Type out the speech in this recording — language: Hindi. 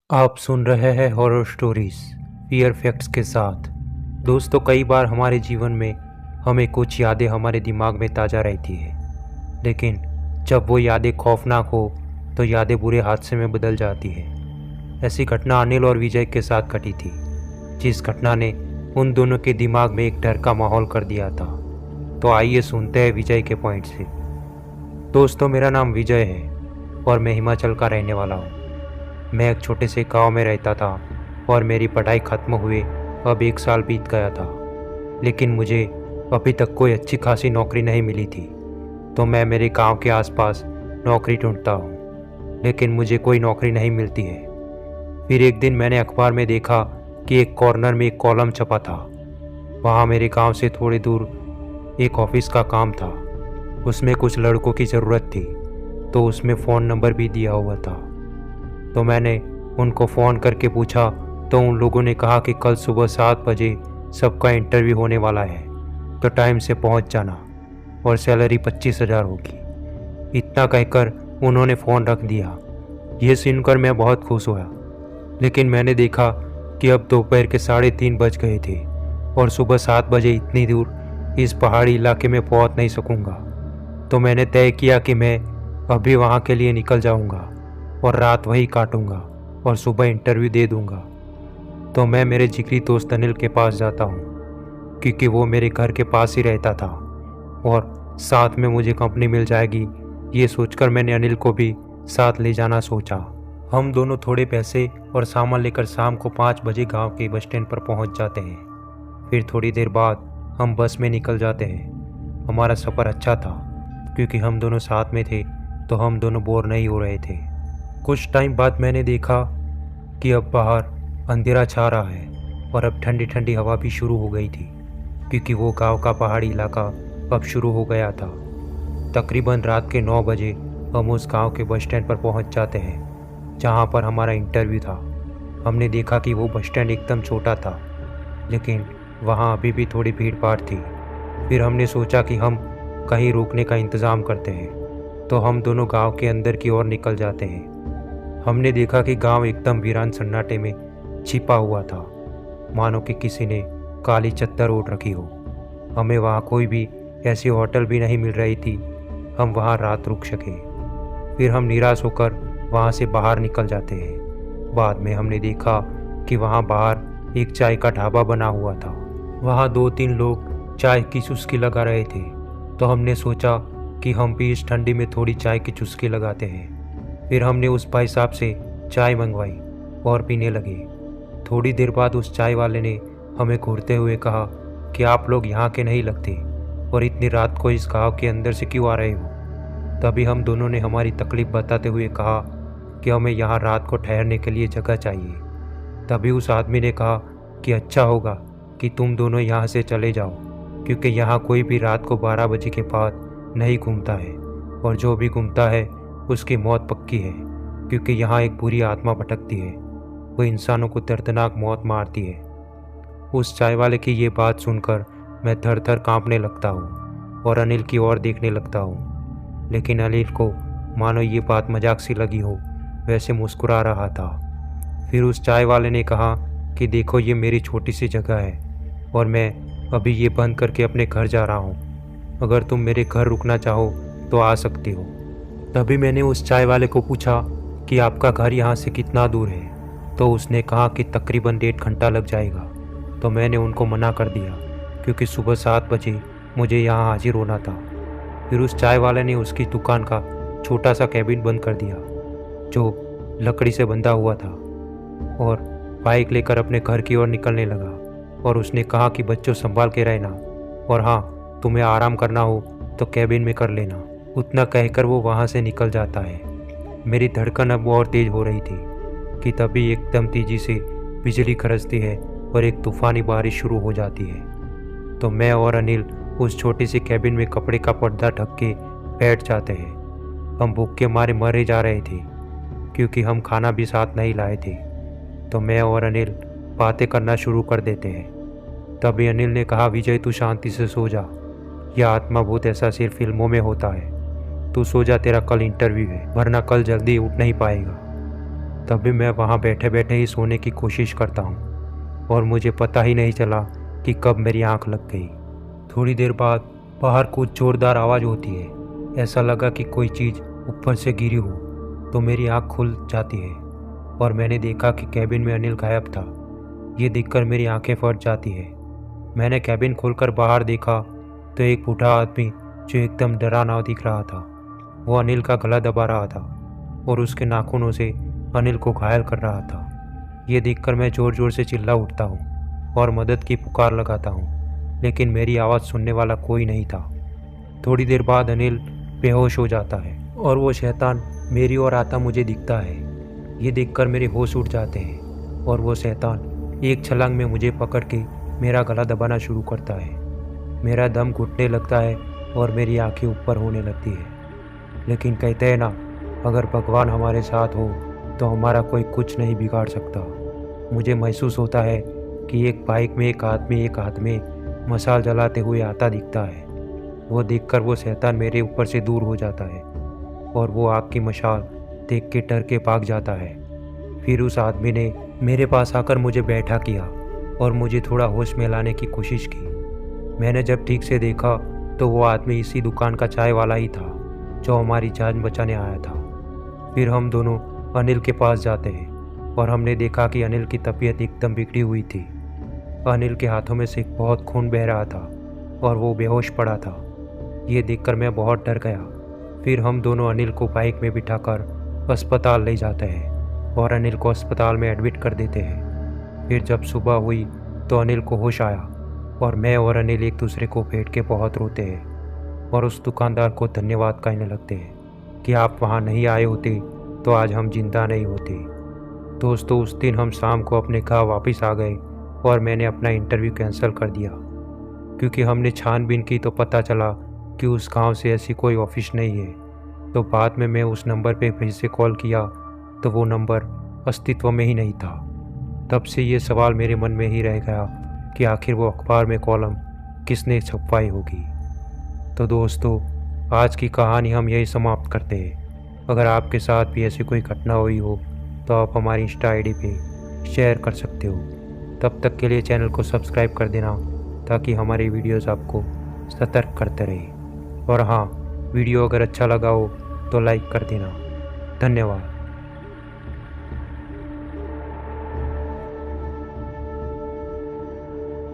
आप सुन रहे हैं हॉरर स्टोरीज फियर फैक्ट्स के साथ। दोस्तों, कई बार हमारे जीवन में हमें कुछ यादें हमारे दिमाग में ताज़ा रहती है, लेकिन जब वो यादें खौफनाक हो तो यादें बुरे हादसे में बदल जाती है। ऐसी घटना अनिल और विजय के साथ घटी थी, जिस घटना ने उन दोनों के दिमाग में एक डर का माहौल कर दिया था। तो आइए सुनते हैं विजय के पॉइंट से। दोस्तों, मेरा नाम विजय है और मैं हिमाचल का रहने वाला हूँ। मैं एक छोटे से गांव में रहता था और मेरी पढ़ाई ख़त्म हुए अब 1 साल बीत गया था, लेकिन मुझे अभी तक कोई अच्छी खासी नौकरी नहीं मिली थी। तो मैं मेरे गांव के आसपास नौकरी ढूंढता हूँ, लेकिन मुझे कोई नौकरी नहीं मिलती है। फिर एक दिन मैंने अखबार में देखा कि एक कॉर्नर में एक कॉलम छपा था। वहाँ मेरे गांव से थोड़ी दूर एक ऑफिस का काम था। उसमें कुछ लड़कों की ज़रूरत थी, तो उसमें फ़ोन नंबर भी दिया हुआ था। तो मैंने उनको फ़ोन करके पूछा, तो उन लोगों ने कहा कि कल सुबह 7 बजे सबका इंटरव्यू होने वाला है, तो टाइम से पहुंच जाना और सैलरी 25,000 होगी। इतना कहकर उन्होंने फ़ोन रख दिया। यह सुनकर मैं बहुत खुश हुआ, लेकिन मैंने देखा कि अब दोपहर के 3:30 बज गए थे और सुबह 7 बजे इतनी दूर इस पहाड़ी इलाके में पहुंच नहीं सकूंगा। तो मैंने तय किया कि मैं अभी वहां के लिए निकल जाऊंगा और रात वही काटूंगा और सुबह इंटरव्यू दे दूंगा। तो मैं मेरे जिगरी दोस्त अनिल के पास जाता हूँ, क्योंकि वो मेरे घर के पास ही रहता था और साथ में मुझे कंपनी मिल जाएगी। ये सोचकर मैंने अनिल को भी साथ ले जाना सोचा। हम दोनों थोड़े पैसे और सामान लेकर शाम को 5 बजे गांव के बस स्टैंड पर पहुंच जाते हैं। फिर थोड़ी देर बाद हम बस में निकल जाते हैं। हमारा सफ़र अच्छा था, क्योंकि हम दोनों साथ में थे, तो हम दोनों बोर नहीं हो रहे थे। कुछ टाइम बाद मैंने देखा कि अब बाहर अंधेरा छा रहा है और अब ठंडी ठंडी हवा भी शुरू हो गई थी, क्योंकि वो गांव का पहाड़ी इलाका अब शुरू हो गया था। तकरीबन रात के 9 बजे हम उस गांव के बस स्टैंड पर पहुंच जाते हैं, जहां पर हमारा इंटरव्यू था। हमने देखा कि वो बस स्टैंड एकदम छोटा था, लेकिन वहां अभी भी थोड़ी भीड़ भाड़ थी। फिर हमने सोचा कि हम कहीं रुकने का इंतज़ाम करते हैं, तो हम दोनों गांव के अंदर की ओर निकल जाते हैं। हमने देखा कि गांव एकदम वीरान सन्नाटे में छिपा हुआ था, मानो कि किसी ने काली चद्दर ओढ़ रखी हो। हमें वहाँ कोई भी ऐसी होटल भी नहीं मिल रही थी हम वहाँ रात रुक सके। फिर हम निराश होकर वहाँ से बाहर निकल जाते हैं। बाद में हमने देखा कि वहाँ बाहर एक चाय का ढाबा बना हुआ था। वहाँ 2-3 लोग चाय की चुस्की लगा रहे थे, तो हमने सोचा कि हम भी इस ठंडी में थोड़ी चाय की चुस्की लगाते हैं। फिर हमने उस भाई साहब से चाय मंगवाई और पीने लगे। थोड़ी देर बाद उस चाय वाले ने हमें घूरते हुए कहा कि आप लोग यहाँ के नहीं लगते और इतनी रात को इस गांव के अंदर से क्यों आ रहे हो। तभी हम दोनों ने हमारी तकलीफ़ बताते हुए कहा कि हमें यहाँ रात को ठहरने के लिए जगह चाहिए। तभी उस आदमी ने कहा कि अच्छा होगा कि तुम दोनों यहाँ से चले जाओ, क्योंकि यहाँ कोई भी रात को 12 बजे के बाद नहीं घूमता है, और जो भी घूमता है उसकी मौत पक्की है, क्योंकि यहाँ एक बुरी आत्मा भटकती है। वो इंसानों को दर्दनाक मौत मारती है। उस चाय वाले की ये बात सुनकर मैं थर थर काँपने लगता हूँ और अनिल की ओर देखने लगता हूँ, लेकिन अनिल को मानो ये बात मजाक सी लगी हो वैसे मुस्कुरा रहा था। फिर उस चाय वाले ने कहा कि देखो, ये मेरी छोटी सी जगह है और मैं अभी ये बंद करके अपने घर जा रहा हूँ। अगर तुम मेरे घर रुकना चाहो तो आ सकती हो। तभी मैंने उस चाय वाले को पूछा कि आपका घर यहाँ से कितना दूर है, तो उसने कहा कि तकरीबन 1.5 घंटा लग जाएगा। तो मैंने उनको मना कर दिया, क्योंकि सुबह 7 बजे मुझे यहाँ हाजिर होना था। फिर उस चाय वाले ने उसकी दुकान का छोटा सा कैबिन बंद कर दिया, जो लकड़ी से बंधा हुआ था, और बाइक लेकर अपने घर की ओर निकलने लगा। और उसने कहा कि बच्चों संभाल के रहना, और हाँ, तुम्हें आराम करना हो तो कैबिन में कर लेना। उतना कहकर वो वहाँ से निकल जाता है। मेरी धड़कन अब और तेज हो रही थी कि तभी एकदम तेजी से बिजली गरजती है और एक तूफानी बारिश शुरू हो जाती है। तो मैं और अनिल उस छोटी सी कैबिन में कपड़े का पर्दा ढक के बैठ जाते हैं। हम भूख के मारे मरे जा रहे थे, क्योंकि हम खाना भी साथ नहीं लाए थे। तो मैं और अनिल बातें करना शुरू कर देते हैं। तभी अनिल ने कहा, विजय तू शांति से सो जा, यह आत्मा भूत ऐसा सिर्फ फिल्मों में होता है। तू सो जा, तेरा कल इंटरव्यू है, वरना कल जल्दी उठ नहीं पाएगा। तब भी मैं वहाँ बैठे बैठे ही सोने की कोशिश करता हूँ और मुझे पता ही नहीं चला कि कब मेरी आँख लग गई। थोड़ी देर बाद बाहर कुछ ज़ोरदार आवाज़ होती है। ऐसा लगा कि कोई चीज़ ऊपर से गिरी हो, तो मेरी आँख खुल जाती है और मैंने देखा कि कैबिन में अनिल गायब था। ये देखकर मेरी आंखें फट जाती है। मैंने कैबिन खोलकर बाहर देखा तो एक बूढ़ा आदमी जो एकदम डरावना दिख रहा था, वो अनिल का गला दबा रहा था और उसके नाखूनों से अनिल को घायल कर रहा था। ये देखकर मैं ज़ोर ज़ोर से चिल्ला उठता हूँ और मदद की पुकार लगाता हूँ, लेकिन मेरी आवाज़ सुनने वाला कोई नहीं था। थोड़ी देर बाद अनिल बेहोश हो जाता है और वो शैतान मेरी ओर आता मुझे दिखता है। ये देखकर मेरे होश उड़ जाते हैं और वो शैतान एक छलांग में मुझे पकड़ के मेरा गला दबाना शुरू करता है। मेरा दम घुटने लगता है और मेरी आंखें ऊपर होने लगती है। लेकिन कहते हैं ना, अगर भगवान हमारे साथ हो तो हमारा कोई कुछ नहीं बिगाड़ सकता। मुझे महसूस होता है कि एक बाइक में एक आदमी एक हाथ में मशाल जलाते हुए आता दिखता है। वो देखकर वो शैतान मेरे ऊपर से दूर हो जाता है और वो आग की मशाल देख के डर के भाग जाता है। फिर उस आदमी ने मेरे पास आकर मुझे बैठा किया और मुझे थोड़ा होश में लाने की कोशिश की। मैंने जब ठीक से देखा तो वो आदमी इसी दुकान का चाय वाला ही था जो हमारी जान बचाने आया था। फिर हम दोनों अनिल के पास जाते हैं और हमने देखा कि अनिल की तबीयत एकदम बिगड़ी हुई थी। अनिल के हाथों में से बहुत खून बह रहा था और वो बेहोश पड़ा था। ये देखकर मैं बहुत डर गया। फिर हम दोनों अनिल को बाइक में बिठाकर अस्पताल ले जाते हैं और अनिल को अस्पताल में एडमिट कर देते हैं। फिर जब सुबह हुई तो अनिल को होश आया और मैं और अनिल एक दूसरे को भेंट के बहुत रोते हैं और उस दुकानदार को धन्यवाद कहने लगते हैं कि आप वहाँ नहीं आए होते तो आज हम जिंदा नहीं होते। दोस्तों, उस दिन हम शाम को अपने गाँव वापस आ गए और मैंने अपना इंटरव्यू कैंसिल कर दिया क्योंकि हमने छानबीन की तो पता चला कि उस गांव से ऐसी कोई ऑफिस नहीं है। तो बाद में मैं उस नंबर पे फिर से कॉल किया तो वो नंबर अस्तित्व में ही नहीं था। तब से ये सवाल मेरे मन में ही रह गया कि आखिर वो अखबार में कॉलम किसने छपवाई होगी। तो दोस्तों, आज की कहानी हम यही समाप्त करते हैं। अगर आपके साथ भी ऐसी कोई घटना हुई हो तो आप हमारी इंस्टा आईडी पे शेयर कर सकते हो। तब तक के लिए चैनल को सब्सक्राइब कर देना ताकि हमारी वीडियोस आपको सतर्क करते रहे। और हाँ, वीडियो अगर अच्छा लगा हो तो लाइक कर देना। धन्यवाद।